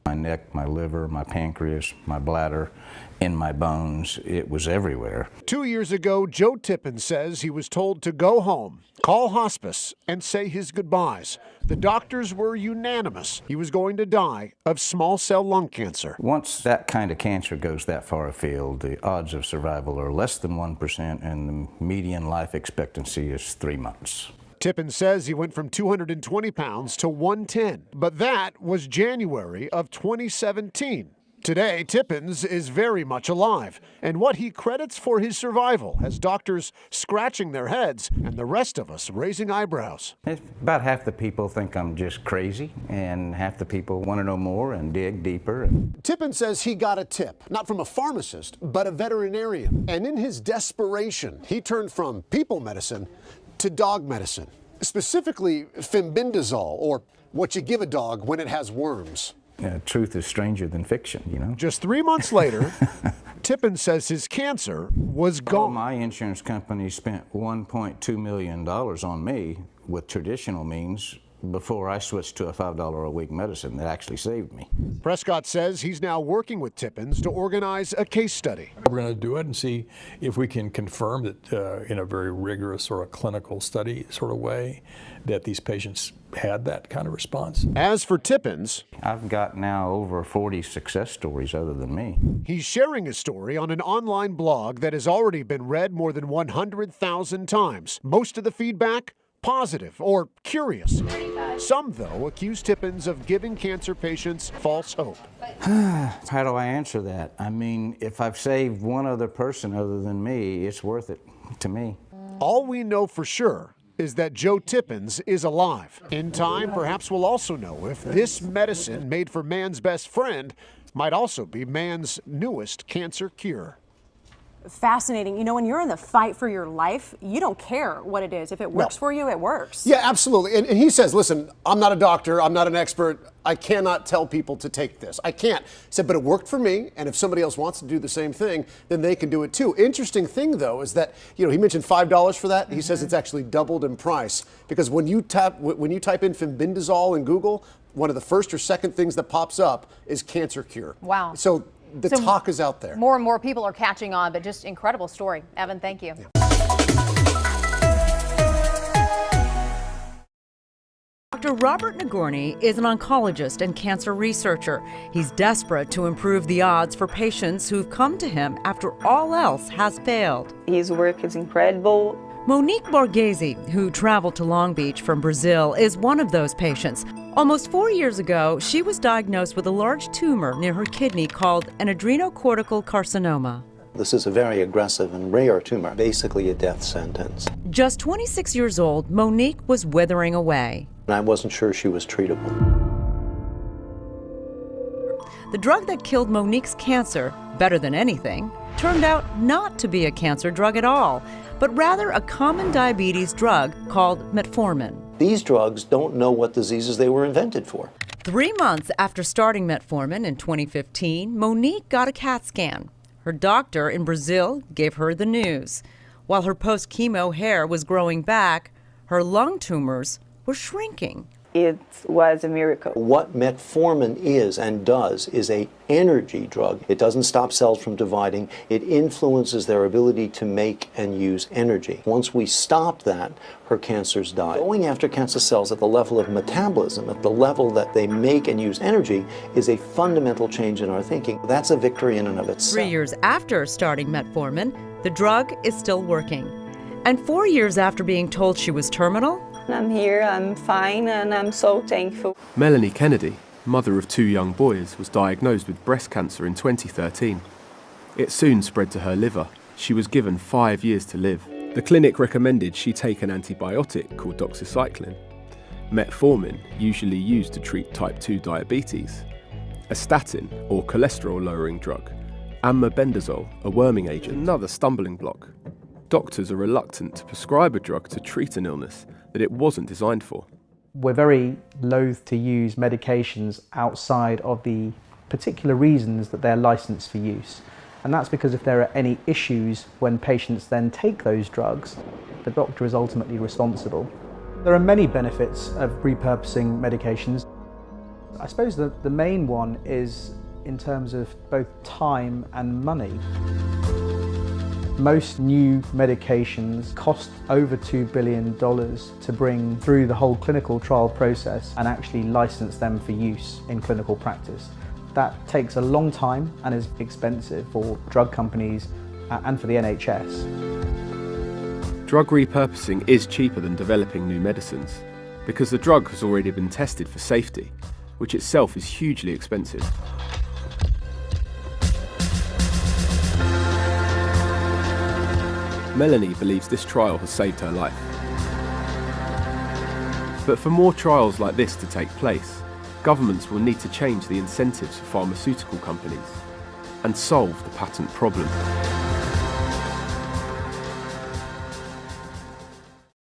My neck, my liver, my pancreas, my bladder, in my bones, it was everywhere. 2 years ago, Joe Tippins says he was told to go home, call hospice, and say his goodbyes. The doctors were unanimous. He was going to die of small cell lung cancer. Once that kind of cancer goes that far afield, the odds of survival are less than 1%, and the median life expectancy is 3 months. Tippins says he went from 220 pounds to 110, but that was January of 2017. Today, Tippins is very much alive, and what he credits for his survival has doctors scratching their heads and the rest of us raising eyebrows. About half the people think I'm just crazy, and half the people want to know more and dig deeper. Tippins says he got a tip, not from a pharmacist, but a veterinarian. And in his desperation, he turned from people medicine to dog medicine, specifically fembendazole, or what you give a dog when it has worms. Truth is stranger than fiction, you know. Just 3 months later, Tippins says his cancer was gone. My insurance company spent $1.2 million on me with traditional means before I switched to a $5 a week medicine that actually saved me. Prescott says he's now working with Tippins to organize a case study. We're going to do it and see if we can confirm that in a very rigorous or a clinical study sort of way that these patients had that kind of response. As for Tippins, I've got now over 40 success stories other than me. He's sharing his story on an online blog that has already been read more than 100,000 times. Most of the feedback, positive or curious. Some, though, accuse Tippins of giving cancer patients false hope. How do I answer that? I mean, if I've saved one other person other than me, it's worth it to me. All we know for sure is that Joe Tippins is alive. In time, perhaps we'll also know if this medicine made for man's best friend might also be man's newest cancer cure. Fascinating. You know, when you're in the fight for your life, you don't care what it is. If it works for you, it works. Yeah, absolutely. And he says, listen, I'm not a doctor, I'm not an expert, I cannot tell people to take this. I can't. He said, but it worked for me, and if somebody else wants to do the same thing, then they can do it too. Interesting thing, though, is that, you know, he mentioned $5 for that. He says it's actually doubled in price, because when you type in fembendazole in Google, one of the first or second things that pops up is cancer cure. Wow. So the talk is out there. More and more people are catching on, but just incredible story. Evan, thank you. Yeah. Dr. Robert Nagorny is an oncologist and cancer researcher. He's desperate to improve the odds for patients who've come to him after all else has failed. His work is incredible. Monique Borghese, who traveled to Long Beach from Brazil, is one of those patients. Almost 4 years ago, she was diagnosed with a large tumor near her kidney called an adrenocortical carcinoma. This is a very aggressive and rare tumor, basically a death sentence. Just 26 years old, Monique was withering away. And I wasn't sure she was treatable. The drug that killed Monique's cancer, better than anything, turned out not to be a cancer drug at all, but rather a common diabetes drug called metformin. These drugs don't know what diseases they were invented for. 3 months after starting metformin in 2015, Monique got a CAT scan. Her doctor in Brazil gave her the news. While her post-chemo hair was growing back, her lung tumors were shrinking. It was a miracle. What metformin is and does is an energy drug. It doesn't stop cells from dividing. It influences their ability to make and use energy. Once we stopped that, her cancers died. Going after cancer cells at the level of metabolism, at the level that they make and use energy, is a fundamental change in our thinking. That's a victory in and of itself. 3 years after starting metformin, the drug is still working. And 4 years after being told she was terminal, I'm here, I'm fine, and I'm so thankful. Melanie Kennedy, mother of 2 young boys, was diagnosed with breast cancer in 2013. It soon spread to her liver. She was given 5 years to live. The clinic recommended she take an antibiotic called doxycycline, metformin, usually used to treat type 2 diabetes, a statin or cholesterol-lowering drug, and mebendazole, a worming agent. Another stumbling block. Doctors are reluctant to prescribe a drug to treat an illness that it wasn't designed for. We're very loath to use medications outside of the particular reasons that they're licensed for use. And that's because if there are any issues when patients then take those drugs, the doctor is ultimately responsible. There are many benefits of repurposing medications. I suppose the main one is in terms of both time and money. Most new medications cost over $2 billion to bring through the whole clinical trial process and actually license them for use in clinical practice. That takes a long time and is expensive for drug companies and for the NHS. Drug repurposing is cheaper than developing new medicines because the drug has already been tested for safety, which itself is hugely expensive. Melanie believes this trial has saved her life. But for more trials like this to take place, governments will need to change the incentives for pharmaceutical companies and solve the patent problem.